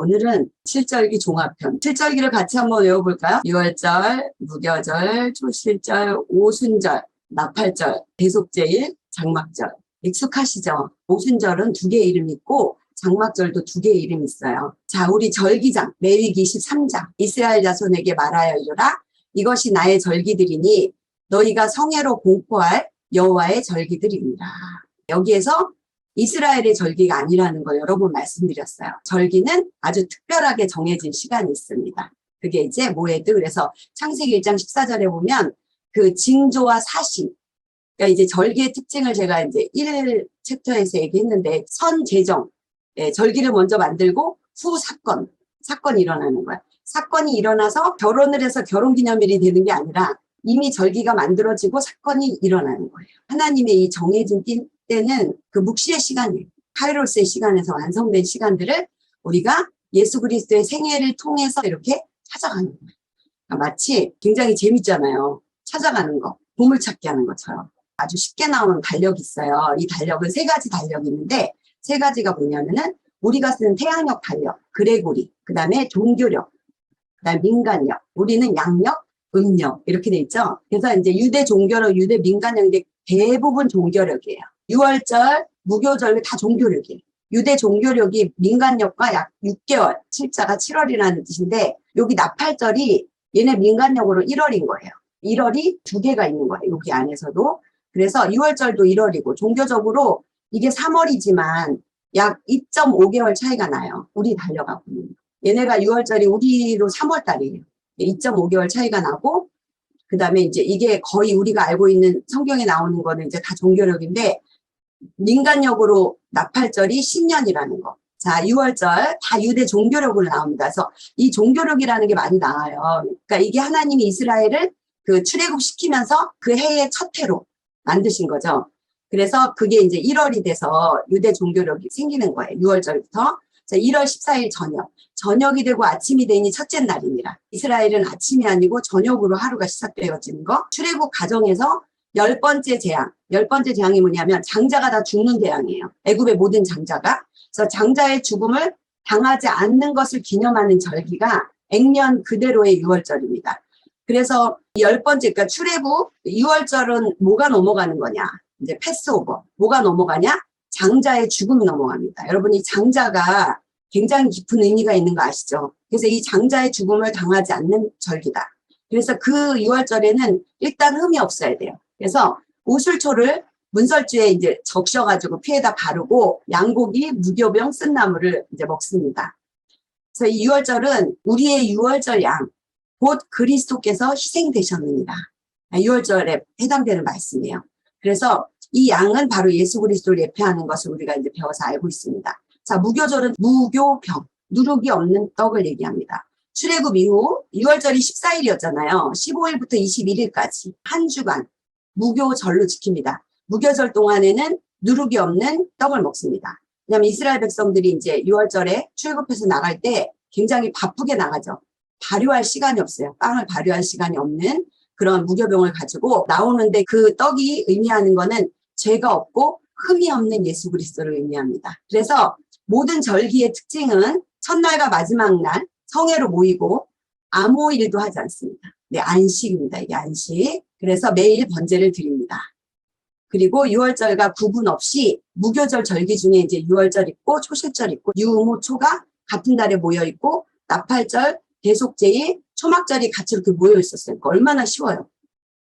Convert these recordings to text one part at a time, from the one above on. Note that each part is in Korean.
오늘은 칠절기 종합편. 칠절기를 같이 한번 외워볼까요? 유월절, 무교절, 초실절, 오순절, 나팔절, 대속제일, 장막절. 익숙하시죠? 오순절은 두 개의 이름이 있고 장막절도 두 개의 이름이 있어요. 자, 우리 절기장, 레위기 23장. 이스라엘 자손에게 말하여 이르라. 이것이 나의 절기들이니 너희가 성회로 공포할 여호와의 절기들이니라. 여기에서 이스라엘의 절기가 아니라는 걸 여러 번 말씀드렸어요. 절기는 아주 특별하게 정해진 시간이 있습니다. 그게 이제 모에드. 그래서 창세기 1장 14절에 보면 그 징조와 사시. 그러니까 이제 절기의 특징을 제가 이제 1챕터에서 얘기했는데 선제정. 예, 절기를 먼저 만들고 후 사건이 일어나는 거야. 사건이 일어나서 결혼을 해서 결혼기념일이 되는 게 아니라 이미 절기가 만들어지고 사건이 일어나는 거예요. 하나님의 이 정해진 때는 그 묵시의 시간이에요. 카이로스의 시간에서 완성된 시간들을 우리가 예수 그리스도의 생애를 통해서 이렇게 찾아가는 거예요. 그러니까 마치 굉장히 재밌잖아요. 찾아가는 거, 보물찾기 하는 것처럼. 아주 쉽게 나오는 달력이 있어요. 이 달력은 세 가지 달력이 있는데 세 가지가 뭐냐면은 우리가 쓰는 태양력 달력, 그레고리, 그 다음에 종교력, 그 다음에 민간력, 우리는 양력, 음력 이렇게 돼 있죠. 그래서 이제 유대 종교력, 유대 민간력인데 대부분 종교력이에요. 유월절, 무교절 다 종교력이에요. 유대 종교력이 민간력과 약 6개월, 칠자가 7월이라는 뜻인데 여기 나팔절이 얘네 민간력으로 1월인 거예요. 1월이 두 개가 있는 거예요. 여기 안에서도. 그래서 유월절도 1월이고 종교적으로 이게 3월이지만 약 2.5개월 차이가 나요. 우리 달려가고는. 얘네가 6월절이 우리로 3월 달이에요. 2.5개월 차이가 나고 그 다음에 이제 이게 거의 우리가 알고 있는 성경에 나오는 거는 이제 다 종교력인데 민간력으로 나팔절이 10년이라는 거. 자, 6월절 다 유대 종교력으로 나옵니다. 그래서 이 종교력이라는 게 많이 나와요. 그러니까 이게 하나님이 이스라엘을 그 출애굽시키면서 그 해의 첫 해로 만드신 거죠. 그래서 그게 이제 1월이 돼서 유대 종교력이 생기는 거예요. 6월절부터. 1월 14일 저녁이 되고 아침이 되니 첫째 날이니라. 이스라엘은 아침이 아니고 저녁으로 하루가 시작되어지는 거. 출애굽 가정에서 10번째 재앙. 10번째 재앙이 뭐냐면 장자가 다 죽는 재앙이에요. 애굽의 모든 장자가. 그래서 장자의 죽음을 당하지 않는 것을 기념하는 절기가 액면 그대로의 6월절입니다. 그래서 10번째, 그러니까 출애굽 6월절은 뭐가 넘어가는 거냐? 이제 패스오버. 뭐가 넘어가냐? 장자의 죽음이 넘어갑니다. 여러분, 이 장자가 굉장히 깊은 의미가 있는 거 아시죠? 그래서 이 장자의 죽음을 당하지 않는 절기다. 그래서 그 6월절에는 일단 흠이 없어야 돼요. 그래서 오술초를 문설주에 이제 적셔가지고 피에다 바르고 양고기, 무교병, 쓴나물을 이제 먹습니다. 그래서 이 6월절은 우리의 6월절 양, 곧 그리스도께서 희생되셨느니라. 6월절에 해당되는 말씀이에요. 그래서 이 양은 바로 예수 그리스도를 예표하는 것을 우리가 이제 배워서 알고 있습니다. 자, 무교절은 무교병, 누룩이 없는 떡을 얘기합니다. 출애굽 이후 6월절이 14일이었잖아요. 15일부터 21일까지 한 주간 무교절로 지킵니다. 무교절 동안에는 누룩이 없는 떡을 먹습니다. 왜냐하면 이스라엘 백성들이 이제 6월절에 출애굽해서 나갈 때 굉장히 바쁘게 나가죠. 발효할 시간이 없어요. 빵을 발효할 시간이 없는 그런 무교병을 가지고 나오는데 그 떡이 의미하는 거는 죄가 없고 흠이 없는 예수 그리스도를 의미합니다. 그래서 모든 절기의 특징은 첫날과 마지막 날 성회로 모이고 아무 일도 하지 않습니다. 네, 안식입니다. 이게 안식. 그래서 매일 번제를 드립니다. 그리고 6월절과 구분 없이 무교절 절기 중에 이제 6월절 있고 초실절 있고 유무초가 같은 달에 모여 있고 나팔절, 대속제일, 초막절이 같이 이렇게 모여 있었어요. 그러니까 얼마나 쉬워요.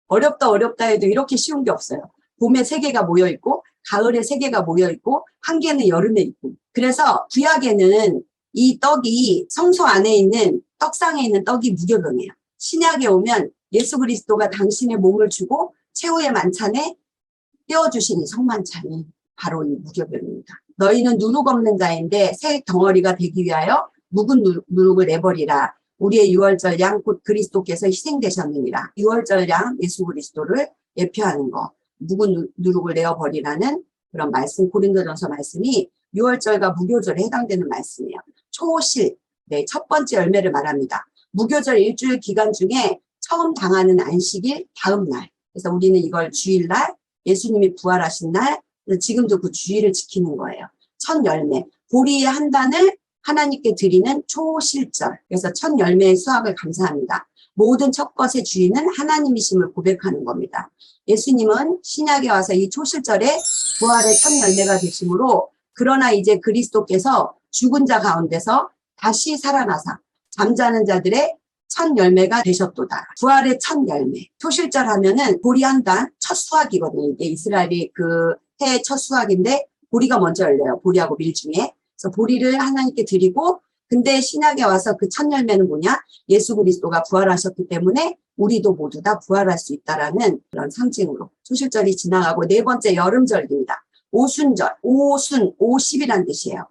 어렵다 해도 이렇게 쉬운 게 없어요. 봄에 3개가 모여 있고 가을에 3개가 모여 있고 한 개는 여름에 있고. 그래서 구약에는 이 떡이 성소 안에 있는 떡상에 있는 떡이 무교병이에요. 신약에 오면 예수 그리스도가 당신의 몸을 주고 최후의 만찬에 떼어주신 이 성만찬이 바로 이 무교병입니다. 너희는 누룩 없는 자인데 새 덩어리가 되기 위하여 묵은 누룩을 내버리라. 우리의 6월절 양 곧 그리스도께서 희생되셨느니라. 6월절 양 예수 그리스도를 예표하는 거. 묵은 누룩을 내어버리라는 그런 말씀, 고린도전서 말씀이 6월절과 무교절에 해당되는 말씀이에요. 초실, 네, 첫 번째 열매를 말합니다. 무교절 일주일 기간 중에 처음 당하는 안식일 다음 날. 그래서 우리는 이걸 주일날, 예수님이 부활하신 날, 지금도 그 주일을 지키는 거예요. 첫 열매. 보리의 한 단을 하나님께 드리는 초실절. 그래서 첫 열매의 수확을 감사합니다. 모든 첫 것의 주인은 하나님이심을 고백하는 겁니다. 예수님은 신약에 와서 이 초실절에 부활의 첫 열매가 되심으로, 그러나 이제 그리스도께서 죽은 자 가운데서 다시 살아나사 잠자는 자들의 첫 열매가 되셨도다. 부활의 첫 열매. 초실절 하면은 보리한단 첫 수확이거든요. 이게 이스라엘이 그 해의 첫 수확인데 보리가 먼저 열려요. 보리하고 밀 중에. 그래서 보리를 하나님께 드리고, 근데 신약에 와서 그 첫 열매는 뭐냐? 예수 그리스도가 부활하셨기 때문에 우리도 모두 다 부활할 수 있다라는 그런 상징으로 초실절이 지나가고, 네 번째 여름절기입니다. 오순절, 오순, 50이란 뜻이에요.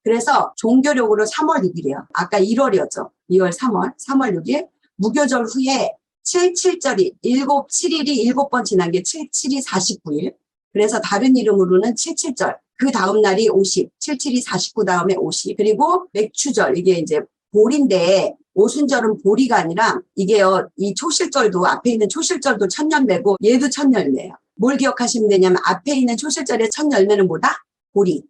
그래서 종교력으로 3월 6일이에요. 아까 1월이었죠. 2월, 3월 6일. 무교절 후에 77절이, 7일이 7번 지난 게 77이 49일. 그래서 다른 이름으로는 77절. 그 다음 날이 50, 77이 49 다음에 50. 그리고 맥추절, 이게 이제 보리인데, 오순절은 보리가 아니라, 이게요, 이 초실절도, 앞에 있는 초실절도 첫 열매고, 얘도 첫 열매예요. 뭘 기억하시면 되냐면, 앞에 있는 초실절의 첫 열매는 뭐다? 보리.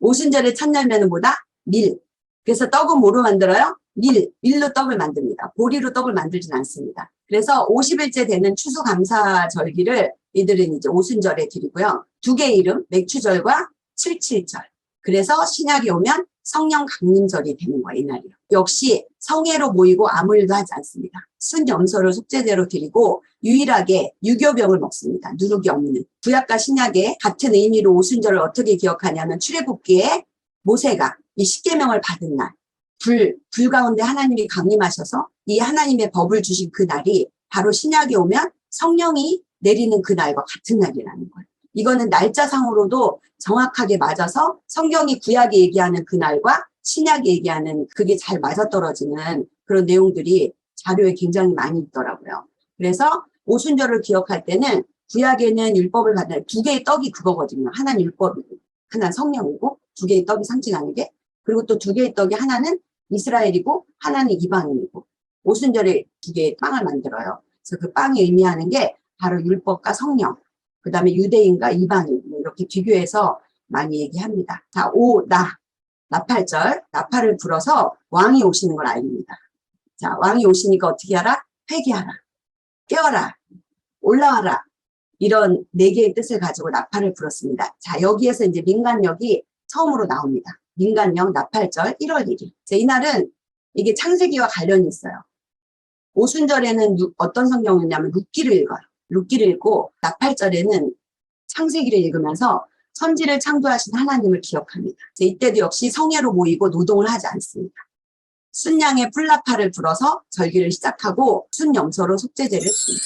오순절의 첫 열매는 뭐다? 밀. 그래서 떡은 뭐로 만들어요? 밀로 떡을 만듭니다. 보리로 떡을 만들진 않습니다. 그래서 50일째 되는 추수감사절기를 이들은 이제 오순절에 드리고요. 두 개의 이름, 맥추절과 77절. 그래서 신약이 오면 성령 강림절이 되는 거예요, 이날이요. 역시 성회로 모이고 아무 일도 하지 않습니다. 순염소를 속죄제로 드리고 유일하게 유교병을 먹습니다. 누룩이 없는. 구약과 신약의 같은 의미로 오순절을 어떻게 기억하냐면, 출애굽기에 모세가 이 십계명을 받은 날, 불 가운데 하나님이 강림하셔서 이 하나님의 법을 주신 그 날이 바로 신약이 오면 성령이 내리는 그 날과 같은 날이라는 거예요. 이거는 날짜상으로도 정확하게 맞아서 성경이 구약에 얘기하는 그 날과 신약이 얘기하는 그게 잘 맞아떨어지는 그런 내용들이 자료에 굉장히 많이 있더라고요. 그래서 오순절을 기억할 때는 구약에는 율법을 받는 두 개의 떡이 그거거든요. 하나는 율법이고 하나는 성령이고, 두 개의 떡이 상징하는 게, 그리고 또 두 개의 떡이 하나는 이스라엘이고 하나는 이방인이고, 오순절에 두 개의 빵을 만들어요. 그래서 그 빵이 의미하는 게 바로 율법과 성령, 그 다음에 유대인과 이방인, 이렇게 비교해서 많이 얘기합니다. 자, 나팔절, 나팔을 불어서 왕이 오시는 걸 알립니다. 자, 왕이 오시니까 어떻게 하라? 회개하라, 깨어라, 올라와라. 이런 네 개의 뜻을 가지고 나팔을 불었습니다. 자, 여기에서 이제 민간력이 처음으로 나옵니다. 민간력 나팔절 1월 1일. 자, 이날은 이게 창세기와 관련이 있어요. 오순절에는 어떤 성경을 읽냐면 룻기를 읽어요. 룻기를 읽고, 나팔절에는 창세기를 읽으면서 천지를 창조하신 하나님을 기억합니다. 자, 이때도 역시 성회로 모이고 노동을 하지 않습니다. 순양의 풀나팔을 불어서 절기를 시작하고 순염소로 속죄제를 드립니다.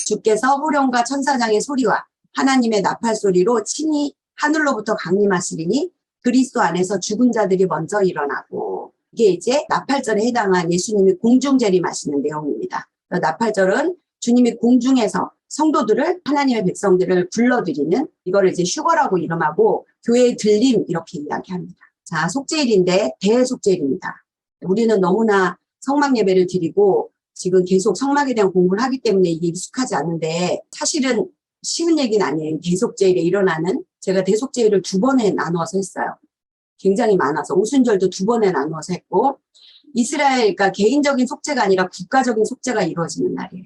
주께서 호령과 천사장의 소리와 하나님의 나팔 소리로 친히 하늘로부터 강림하시리니 그리스도 안에서 죽은 자들이 먼저 일어나고, 이게 이제 나팔절에 해당한 예수님이 공중 재림하시는 내용입니다. 나팔절은 주님이 공중에서 성도들을, 하나님의 백성들을 불러들이는, 이거를 이제 휴거라고 이름하고 교회의 들림 이렇게 이야기합니다. 자, 속죄일인데 대속죄일입니다. 우리는 너무나 성막 예배를 드리고 지금 계속 성막에 대한 공부를 하기 때문에 이게 익숙하지 않은데, 사실은 쉬운 얘기는 아니에요. 대속죄일에 일어나는, 제가 대속죄일을 2번에 나누어서 했어요. 굉장히 많아서 오순절도 2번에 나누어서 했고, 이스라엘, 그러니까 개인적인 속죄가 아니라 국가적인 속죄가 이루어지는 날이에요.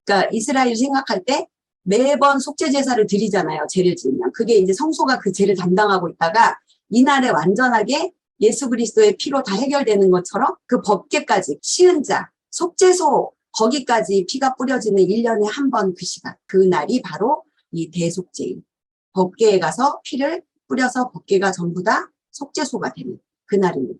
그러니까 이스라엘 생각할 때 매번 속죄 제사를 드리잖아요. 죄를 지으면. 그게 이제 성소가 그 죄를 담당하고 있다가 이날에 완전하게 예수 그리스도의 피로 다 해결되는 것처럼 그 법궤까지, 시은자, 속죄소, 거기까지 피가 뿌려지는 1년에 한 번 그 시간, 그 날이 바로 이 대속죄일. 법궤에 가서 피를 뿌려서 법궤가 전부 다 속죄소가 되는 그 날입니다.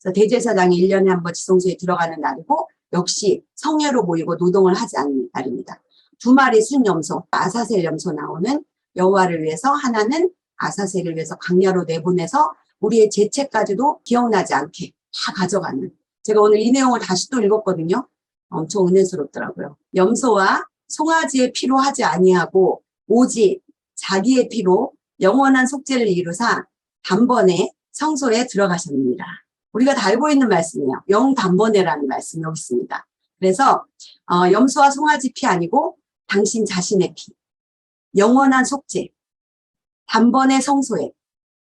그래서 대제사장이 1년에 한 번 지성소에 들어가는 날이고, 역시 성회로 모이고 노동을 하지 않는 날입니다. 2마리 순염소, 아사셀 염소 나오는 여호와를 위해서, 하나는 아사셀을 위해서 광야로 내보내서 우리의 죄책까지도 기억나지 않게 다 가져가는. 제가 오늘 이 내용을 다시 또 읽었거든요. 엄청 은혜스럽더라고요. 염소와 송아지의 피로 하지 아니하고 오직 자기의 피로 영원한 속죄를 이루사 단번에 성소에 들어가셨습니다. 우리가 다 알고 있는 말씀이에요. 영단번에라는 말씀이 여기 있습니다. 그래서 염소와 송아지 피 아니고 당신 자신의 피, 영원한 속죄, 단번에 성소에.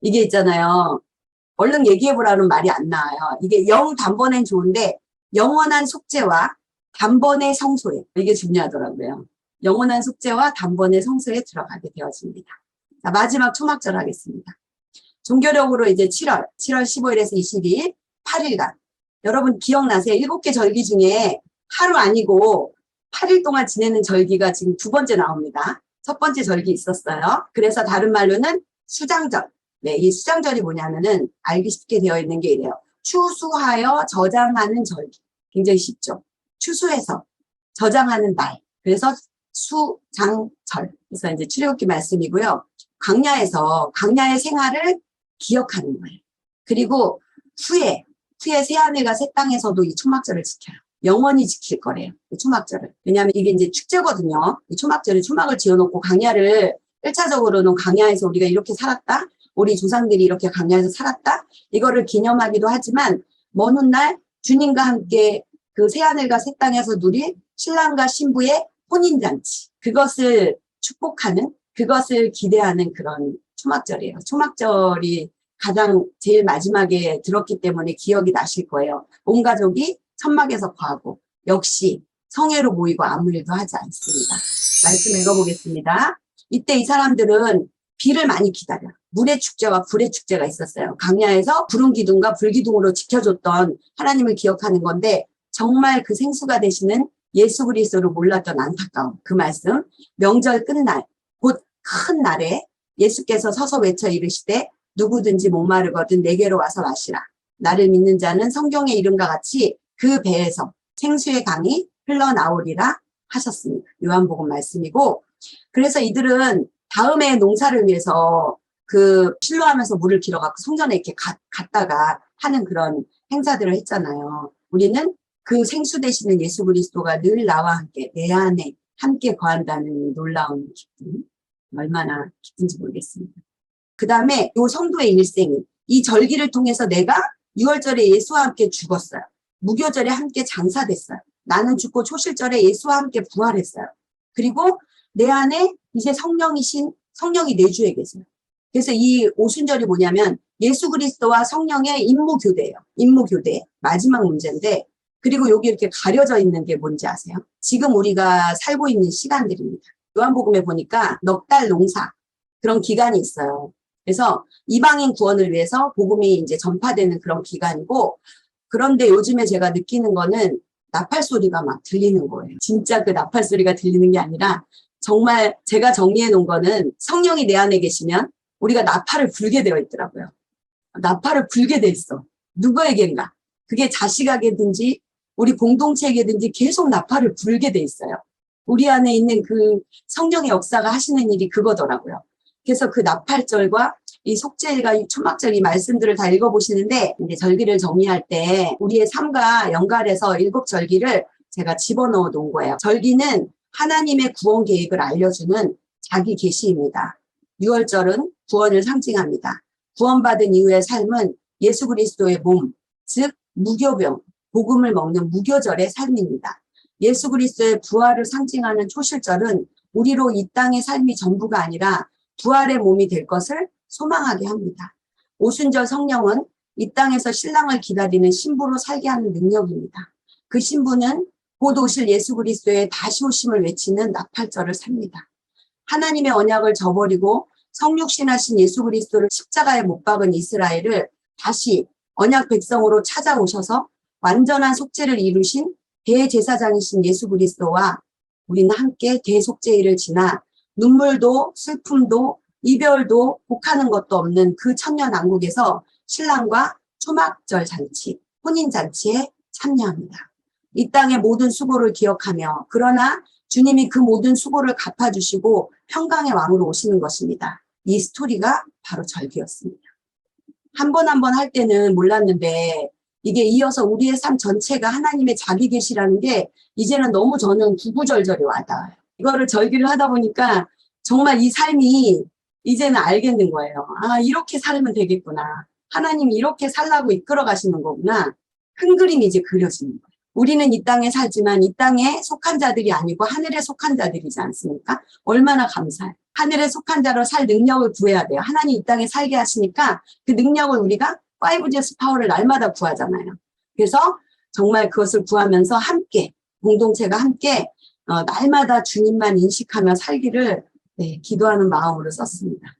이게 있잖아요. 얼른 얘기해보라는 말이 안 나와요. 이게 영단번엔 좋은데 영원한 속죄와 단번의 성소에, 이게 중요하더라고요. 영원한 속죄와 단번의 성소에 들어가게 되어집니다. 자, 마지막 초막절 하겠습니다. 종교력으로 이제 7월 15일에서 22일 8일간. 여러분 기억나세요? 7개 절기 중에 하루 아니고 8일 동안 지내는 절기가 지금 2번째 나옵니다. 첫 번째 절기 있었어요. 그래서 다른 말로는 수장절. 네, 이 수장절이 뭐냐면은 알기 쉽게 되어 있는 게 이래요. 추수하여 저장하는 절기. 굉장히 쉽죠. 추수해서 저장하는 날. 그래서 수장절. 그래서 이제 출애굽기 말씀이고요. 광야의 생활을 기억하는 거예요. 그리고 후에 새하늘과 새 땅에서도 이 초막절을 지켜요. 영원히 지킬 거래요. 이 초막절을. 왜냐하면 이게 이제 축제거든요. 이 초막절에 초막을 지어놓고 광야를 1차적으로는 광야에서 우리가 이렇게 살았다. 우리 조상들이 이렇게 광야에서 살았다. 이거를 기념하기도 하지만 먼 훗날 주님과 함께 그 새하늘과 새 땅에서 누릴 신랑과 신부의 혼인잔치. 그것을 축복하는, 그것을 기대하는 그런 초막절이에요. 초막절이 가장 제일 마지막에 들었기 때문에 기억이 나실 거예요. 온 가족이 천막에서 거하고 역시 성회로 모이고 아무 일도 하지 않습니다. 말씀 읽어보겠습니다. 이때 이 사람들은 비를 많이 기다려. 물의 축제와 불의 축제가 있었어요. 광야에서 구름 기둥과 불 기둥으로 지켜줬던 하나님을 기억하는 건데 정말 그 생수가 되시는 예수 그리스도를 몰랐던 안타까움. 그 말씀. 명절 끝날 곧 큰 날에 예수께서 서서 외쳐 이르시되 누구든지 목마르거든 내게로 와서 마시라. 나를 믿는 자는 성경의 이름과 같이 그 배에서 생수의 강이 흘러나오리라 하셨습니다. 요한복음 말씀이고, 그래서 이들은 다음에 농사를 위해서 그 실로하면서 물을 길어갖고 성전에 이렇게 갔다가 하는 그런 행사들을 했잖아요. 우리는 그 생수 되시는 예수 그리스도가 늘 나와 함께 내 안에 함께 거한다는 놀라운 기쁨. 얼마나 기쁜지 모르겠습니다. 그 다음에 요 성도의 일생이 이 절기를 통해서 내가 6월절에 예수와 함께 죽었어요. 무교절에 함께 장사됐어요. 나는 죽고 초실절에 예수와 함께 부활했어요. 그리고 내 안에 이제 성령이 내주에 계세요. 그래서 이 오순절이 뭐냐면 예수 그리스도와 성령의 임무교대예요. 임무교대. 마지막 문제인데, 그리고 여기 이렇게 가려져 있는 게 뭔지 아세요? 지금 우리가 살고 있는 시간들입니다. 요한복음에 보니까 넉 달 농사 그런 기간이 있어요. 그래서 이방인 구원을 위해서 복음이 이제 전파되는 그런 기간이고, 그런데 요즘에 제가 느끼는 거는 나팔 소리가 막 들리는 거예요. 진짜 그 나팔 소리가 들리는 게 아니라 정말 제가 정리해 놓은 거는 성령이 내 안에 계시면 우리가 나팔을 불게 되어 있더라고요. 나팔을 불게 돼 있어. 누구에게인가. 그게 자식에게든지 우리 공동체에게든지 계속 나팔을 불게 돼 있어요. 우리 안에 있는 그 성령의 역사가 하시는 일이 그거더라고요. 그래서 그 나팔절과 이 속죄일과 이 초막절 이 말씀들을 다 읽어보시는데, 이제 절기를 정리할 때 우리의 삶과 연관해서 7절기를 제가 집어넣어 놓은 거예요. 절기는 하나님의 구원 계획을 알려주는 자기 계시입니다. 6월절은 구원을 상징합니다. 구원받은 이후의 삶은 예수 그리스도의 몸, 즉 무교병, 복음을 먹는 무교절의 삶입니다. 예수 그리스도의 부활을 상징하는 초실절은 우리로 이 땅의 삶이 전부가 아니라 부활의 몸이 될 것을 소망하게 합니다. 오순절 성령은 이 땅에서 신랑을 기다리는 신부로 살게 하는 능력입니다. 그 신부는 곧 오실 예수 그리스도의 다시 오심을 외치는 나팔절을 삽니다. 하나님의 언약을 저버리고 성육신하신 예수 그리스도를 십자가에 못 박은 이스라엘을 다시 언약 백성으로 찾아오셔서 완전한 속죄를 이루신 대제사장이신 예수 그리스도와 우리는 함께 대속죄일을 지나 눈물도 슬픔도 이별도 곡하는 것도 없는 그 천년왕국에서 신랑과 초막절 잔치, 혼인잔치에 참여합니다. 이 땅의 모든 수고를 기억하며, 그러나 주님이 그 모든 수고를 갚아주시고 평강의 왕으로 오시는 것입니다. 이 스토리가 바로 절기였습니다. 한 번 한 번 할 때는 몰랐는데 이게 이어서 우리의 삶 전체가 하나님의 자기 계시라는 게 이제는 너무 저는 구구절절히 와닿아요. 이거를 절기를 하다 보니까 정말 이 삶이 이제는 알겠는 거예요. 아, 이렇게 살면 되겠구나. 하나님이 이렇게 살라고 이끌어 가시는 거구나. 큰 그림이 이제 그려지는 거예요. 우리는 이 땅에 살지만 이 땅에 속한 자들이 아니고 하늘에 속한 자들이지 않습니까? 얼마나 감사해요. 하늘에 속한 자로 살 능력을 구해야 돼요. 하나님 이 땅에 살게 하시니까 그 능력을 우리가 5G's 파워를 날마다 구하잖아요. 그래서 정말 그것을 구하면서 함께, 공동체가 함께 날마다 주님만 인식하며 살기를 네, 기도하는 마음으로 썼습니다.